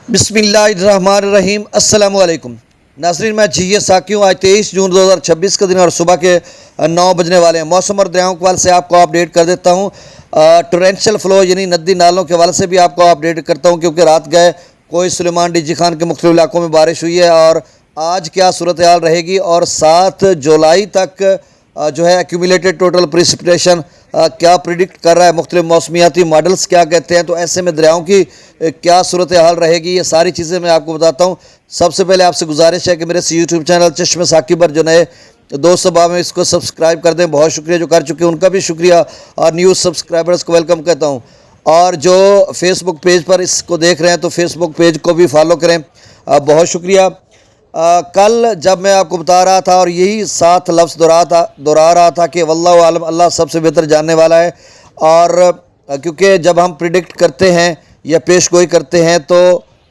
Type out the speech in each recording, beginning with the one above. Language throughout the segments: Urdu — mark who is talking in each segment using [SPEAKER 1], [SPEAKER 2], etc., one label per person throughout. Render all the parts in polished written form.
[SPEAKER 1] بسم اللہ الرحمن الرحیم۔ السلام علیکم ناظرین، میں جی ساکی ہوں۔ آج 23 جون 2026 کا دن اور صبح کے 9 بجنے والے ہیں۔ موسم اور دریاؤں کے حوالے سے آپ کو اپڈیٹ کر دیتا ہوں۔ ٹورینشل فلو یعنی ندی نالوں کے حوالے سے بھی آپ کو اپڈیٹ کرتا ہوں، کیونکہ رات گئے کوئی سلیمان ڈی جی خان کے مختلف علاقوں میں بارش ہوئی ہے، اور آج کیا صورتحال رہے گی، اور 7 جولائی تک جو ہے ایکیومولیٹڈ ٹوٹل پریسپیٹیشن کیا پریڈکٹ کر رہا ہے، مختلف موسمیاتی ماڈلز کیا کہتے ہیں، تو ایسے میں دریاؤں کی کیا صورتحال رہے گی، یہ ساری چیزیں میں آپ کو بتاتا ہوں۔ سب سے پہلے آپ سے گزارش ہے کہ میرے یوٹیوب چینل چشم ساکی پر جو نئے دوست صبح میں اس کو سبسکرائب کر دیں۔ بہت شکریہ جو کر چکے ہیں، ان کا بھی شکریہ، اور نیوز سبسکرائبرز کو ویلکم کہتا ہوں۔ اور جو فیس بک پیج پر اس کو دیکھ رہے ہیں تو فیس بک پیج کو بھی فالو کریں، بہت شکریہ۔ کل جب میں آپ کو بتا رہا تھا اور یہی 7 لفظ دہرا رہا تھا کہ واللہ عالم، اللہ سب سے بہتر جاننے والا ہے، اور کیونکہ جب ہم پریڈکٹ کرتے ہیں یا پیش گوئی کرتے ہیں تو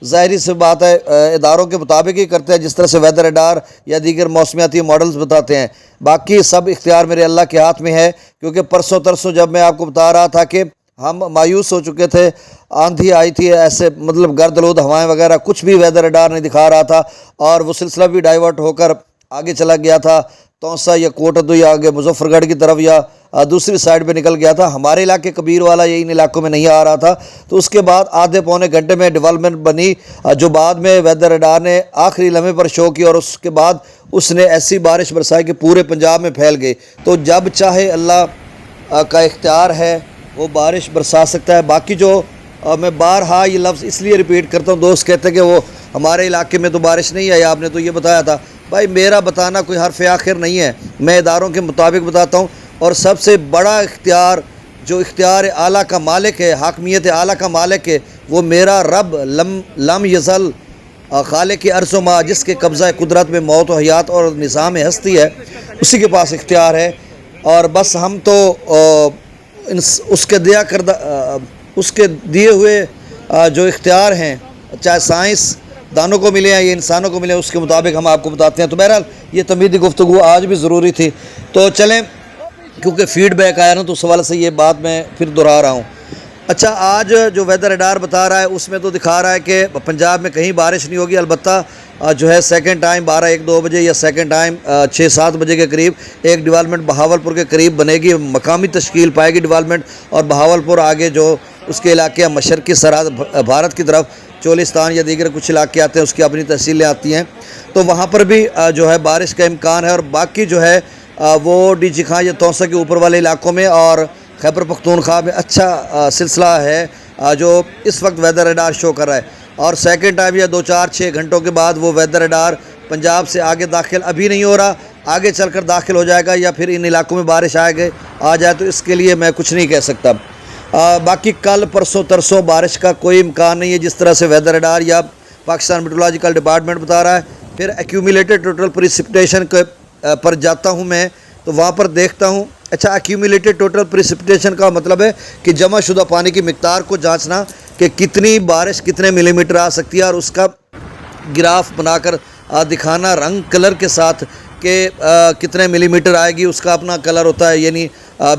[SPEAKER 1] ظاہری سی بات ہے اداروں کے مطابق ہی کرتے ہیں، جس طرح سے ویدر ریڈار یا دیگر موسمیاتی ماڈلز بتاتے ہیں۔ باقی سب اختیار میرے اللہ کے ہاتھ میں ہے، کیونکہ پرسوں ترسوں جب میں آپ کو بتا رہا تھا کہ ہم مایوس ہو چکے تھے، آندھی آئی تھی، ایسے مطلب گرد آلود ہوائیں وغیرہ کچھ بھی ویدر ریڈار نہیں دکھا رہا تھا، اور وہ سلسلہ بھی ڈائیورٹ ہو کر آگے چلا گیا تھا توسا یا کوٹدو یا آگے مظفر گڑھ کی طرف یا دوسری سائڈ پہ نکل گیا تھا۔ ہمارے علاقے کبیر والا یا ان علاقوں میں نہیں آ رہا تھا، تو اس کے بعد آدھے پونے گھنٹے میں ڈیولپمنٹ بنی، جو بعد میں ویدر ریڈار نے آخری لمحے پر شو کی، اور اس کے بعد اس نے ایسی بارش برسائی کہ پورے پنجاب میں پھیل گئی۔ تو جب چاہے اللہ کا اختیار ہے وہ بارش برسا سکتا ہے۔ باقی جو میں بارہا یہ لفظ اس لیے ریپیٹ کرتا ہوں، دوست کہتے ہیں کہ وہ ہمارے علاقے میں تو بارش نہیں آئی، آپ نے تو یہ بتایا تھا۔ بھائی میرا بتانا کوئی حرف آخر نہیں ہے، میں اداروں کے مطابق بتاتا ہوں، اور سب سے بڑا اختیار جو اختیار اعلیٰ کا مالک ہے، حاکمیت اعلیٰ کا مالک ہے، وہ میرا رب لم یزل خالق ارض و ما، جس کے قبضہ قدرت میں موت و حیات اور نظام ہستی ہے، اسی کے پاس اختیار ہے۔ اور بس ہم تو اس کے دیے ہوئے جو اختیار ہیں، چاہے سائنس دانوں کو ملے ہیں یا انسانوں کو ملے، اس کے مطابق ہم آپ کو بتاتے ہیں۔ تو بہرحال یہ تمہیدی گفتگو آج بھی ضروری تھی، تو چلیں کیونکہ فیڈ بیک آیا نا، تو اس حوالے سے یہ بات میں پھر دہرا رہا ہوں۔ اچھا، آج جو ویدر ریڈار بتا رہا ہے اس میں تو دکھا رہا ہے کہ پنجاب میں کہیں بارش نہیں ہوگی، البتہ جو ہے سیکنڈ ٹائم 12-1-2 بجے یا سیکنڈ ٹائم 6-7 بجے کے قریب ایک ڈیولپمنٹ بہاولپور کے قریب بنے گی، مقامی تشکیل پائے گی ڈیولپمنٹ، اور بہاولپور آگے جو اس کے علاقے مشرقی سرحد بھارت کی طرف چولستان یا دیگر کچھ علاقے آتے ہیں، اس کی اپنی تحصیلیں آتی ہیں، تو وہاں پر بھی جو ہے بارش کا امکان ہے۔ اور باقی جو ہے وہ ڈی جی خان یا توسا کے اوپر والے علاقوں میں اور خیبر پختونخوا میں اچھا سلسلہ ہے جو اس وقت ویدر ریڈار شو کر رہا ہے، اور سیکنڈ ٹائم یا 2-4-6 گھنٹوں کے بعد وہ ویدر ریڈار پنجاب سے آگے داخل ابھی نہیں ہو رہا، آگے چل کر داخل ہو جائے گا، یا پھر ان علاقوں میں بارش آ جائے، تو اس کے لیے میں کچھ نہیں کہہ سکتا۔ باقی کل پرسوں ترسوں بارش کا کوئی امکان نہیں ہے، جس طرح سے ویدر ریڈار یا پاکستان میٹرولوجیکل ڈپارٹمنٹ بتا رہا ہے۔ پھر ایکیومولیٹڈ ٹوٹل پریسپیٹیشن پر جاتا ہوں میں، تو وہاں پر دیکھتا ہوں۔ اچھا، ایکیومولیٹڈ ٹوٹل پریسپیٹیشن کا مطلب ہے کہ جمع شدہ پانی کی مقدار کو جانچنا کہ کتنی بارش کتنے ملی میٹر آ سکتی ہے، اور اس کا گراف بنا کر دکھانا رنگ کلر کے ساتھ کہ کتنے ملی میٹر آئے گی، اس کا اپنا کلر ہوتا ہے، یعنی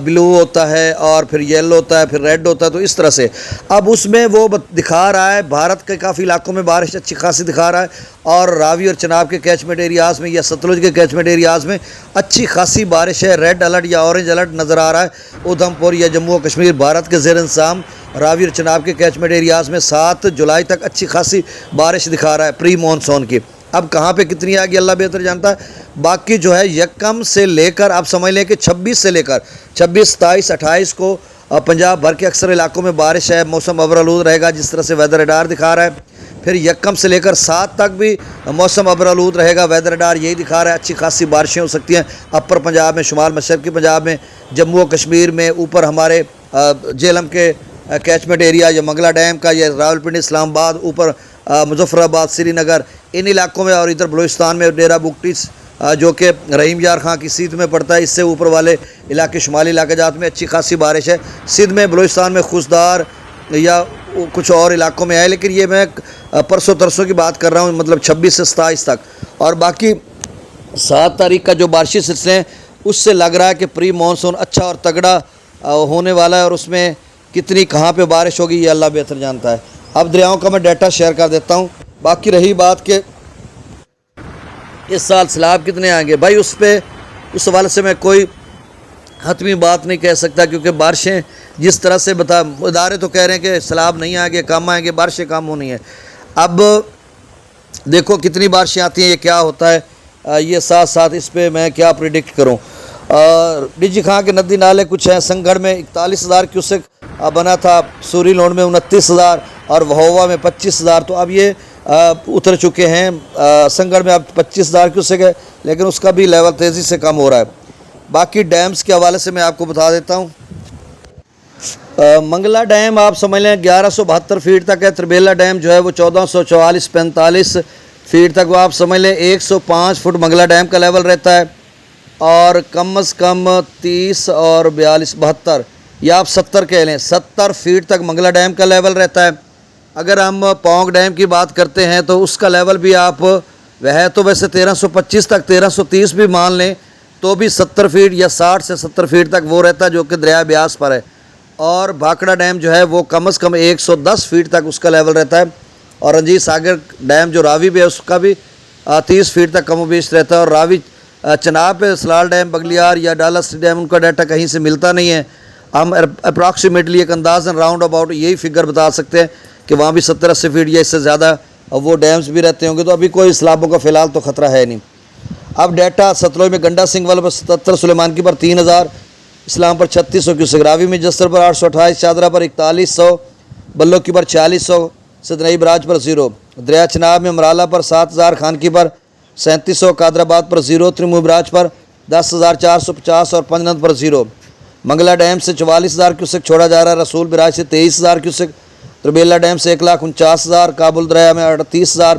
[SPEAKER 1] بلو ہوتا ہے اور پھر یلو ہوتا ہے، پھر ریڈ ہوتا ہے، تو اس طرح سے اب اس میں وہ دکھا رہا ہے بھارت کے کافی علاقوں میں بارش اچھی خاصی دکھا رہا ہے، اور راوی اور چناب کے کیچمنٹ ایریاز میں یا ستلج کے کیچمنٹ ایریاز میں اچھی خاصی بارش ہے۔ ریڈ الرٹ یا اورنج الرٹ نظر آ رہا ہے ادھم پور یا جموں و کشمیر بھارت کے زیر انتظام راوی اور چناب کے کیچمنٹ ایریاز میں 7 جولائی تک اچھی خاصی بارش دکھا رہا ہے پری مونسون کی۔ اب کہاں پہ کتنی آ گئی اللہ بہتر جانتا ہے۔ باقی جو ہے یکم سے لے کر آپ سمجھ لیں کہ 26 سے لے کر 26، 27، 28 کو پنجاب بھر کے اکثر علاقوں میں بارش ہے، موسم ابر آلود رہے گا، جس طرح سے ویدر ریڈار دکھا رہا ہے۔ پھر یکم سے لے کر 7 تک بھی موسم ابر آلود رہے گا، ویدر ریڈار یہی دکھا رہا ہے، اچھی خاصی بارشیں ہو سکتی ہیں اپر پنجاب میں، شمال مشرقی پنجاب میں، جموں و کشمیر میں، اوپر ہمارے جہلم کے کیچمنٹ ایریا یا منگلا ڈیم کا یا راولپنڈی اسلام آباد، اوپر مظفر آباد سری نگر ان علاقوں میں، اور ادھر بلوچستان میں ڈیرہ بگٹی جو کہ رحیم یار خان کی سیدھ میں پڑتا ہے، اس سے اوپر والے علاقے شمالی علاقے جات میں اچھی خاصی بارش ہے۔ سندھ میں، بلوچستان میں، خوزدار یا کچھ اور علاقوں میں ہے، لیکن یہ میں پرسوں ترسوں کی بات کر رہا ہوں، مطلب 26 سے 27 تک۔ اور باقی 7 تاریخ کا جو بارشی سلسلے ہیں اس سے لگ رہا ہے کہ پری مانسون اچھا اور تگڑا ہونے والا ہے، اور اس میں کتنی کہاں پہ بارش ہوگی یہ اللہ بہتر جانتا ہے۔ اب دریاؤں کا میں ڈیٹا شیئر کر دیتا ہوں. باقی رہی بات کہ اس سال سیلاب کتنے آئیں گے، بھائی اس حوالے سے میں کوئی حتمی بات نہیں کہہ سکتا، کیونکہ بارشیں جس طرح سے ادارے تو کہہ رہے ہیں کہ سیلاب نہیں آئیں گے، کم آئیں گے، بارشیں کم ہونی ہیں. اب دیکھو کتنی بارشیں آتی ہیں، یہ کیا ہوتا ہے، یہ ساتھ ساتھ اس پہ میں کیا پریڈکٹ کروں. ڈیجی خاں کے ندی نالے کچھ ہیں. سنگڑ میں 41,000 کیوسک بنا تھا، سوری لونڈ میں 29,000 اور وہووا میں 25,000. تو اب یہ اتر چکے ہیں. سنگڑ میں اب 25,000 کیوسک ہے، لیکن اس کا بھی لیول تیزی سے کم ہو رہا ہے. باقی ڈیمز کے حوالے سے میں آپ کو بتا دیتا ہوں. منگلا ڈیم آپ سمجھ لیں 1172 فیٹ تک ہے. تربیلا ڈیم جو ہے وہ 1444-45 فیٹ تک، وہ آپ سمجھ لیں 105 فٹ منگلا ڈیم کا لیول رہتا ہے. اور کم از کم 30 اور 42 72 یا آپ 70 کہہ لیں، 70 فیٹ تک منگلا ڈیم کا لیول رہتا ہے. اگر ہم پونگ ڈیم کی بات کرتے ہیں تو اس کا لیول بھی آپ وہ تو ویسے 1325 تک 1330 بھی مان لیں تو بھی 70 فیٹ یا 60 سے 70 فیٹ تک وہ رہتا ہے، جو کہ دریا بیاس پر ہے. اور بھاکڑا ڈیم جو ہے وہ کم از کم 110 فیٹ تک اس کا لیول رہتا ہے. اور رنجیت ساگر ڈیم جو راوی بھی ہے اس کا بھی 30 فیٹ تک کم و بیش رہتا ہے. اور راوی چناب پہ سلال ڈیم بگلیار یا ڈالا سٹی ڈیم ان کا ڈیٹا کہیں سے ملتا نہیں ہے. ہم اپراکسیمیٹلی ایک اندازاً راؤنڈ اباؤٹ یہی فگر بتا سکتے ہیں کہ وہاں بھی 70-80 فیٹ یا اس سے زیادہ وہ ڈیمز بھی رہتے ہوں گے. تو ابھی کوئی سیلابوں کا فی الحال تو خطرہ ہے نہیں. اب ڈیٹا ستلوج میں گنڈا سنگھ والے پر 77، سلیمان کی پر 3000، اسلام پر 3600 کیوسک، راوی میں جسر پر 828، چادرہ پر 4100، بلو کی پر 4600، سدنئی براج پر 0، دریا چناب میں امرالہ پر 7000، خانکی پر 3700، قادر آباد پر 0، ترموئی براج پر 10,450 اور پنجنت پر 0. منگلا ڈیم سے 44,000 کیوسک چھوڑا جا رہا ہے، رسول براج سے 23,000 کیوسک، تربیلا ڈیم سے 1,49,000، کابل دریا میں 38,000،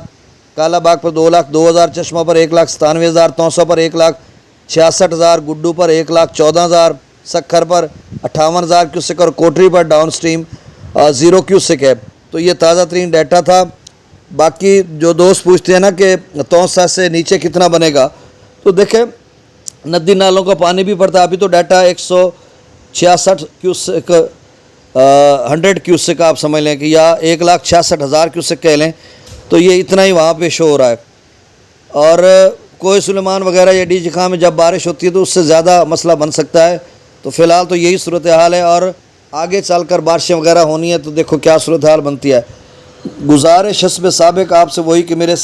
[SPEAKER 1] کالا باغ پر 2,02,000، چشمہ پر 1,97,000، توسا پر 1,66,000، گڈو پر 1,14,000، سکھر پر 58,000 کیوسک اور کوٹری پر ڈاؤن سٹریم 0 کیوسک ہے. تو یہ تازہ ترین ڈیٹا تھا. باقی جو دوست پوچھتے ہیں نا کہ توسا سے نیچے کتنا بنے گا، تو دیکھیں ندی نالوں کا پانی بھی پڑتا ہے. ابھی تو ڈیٹا 166 کیوسک 100 کیوسک آپ سمجھ لیں کہ یا 1,66,000 کیوسک کہہ لیں، تو یہ اتنا ہی وہاں پہ شو ہو رہا ہے. اور کوہ سلیمان وغیرہ یا ڈیجی خاں میں جب بارش ہوتی ہے تو اس سے زیادہ مسئلہ بن سکتا ہے. تو فی الحال تو یہی صورتحال ہے، اور آگے چل کر بارشیں وغیرہ ہونی ہے تو دیکھو کیا صورتحال بنتی ہے. گزارش حسب سابق آپ سے وہی کہ میرے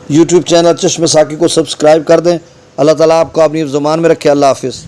[SPEAKER 1] یوٹیوب چینل چشم ساکی کو سبسکرائب کر دیں. اللہ تعالیٰ آپ کو اپنی زبان میں رکھے. اللہ حافظ.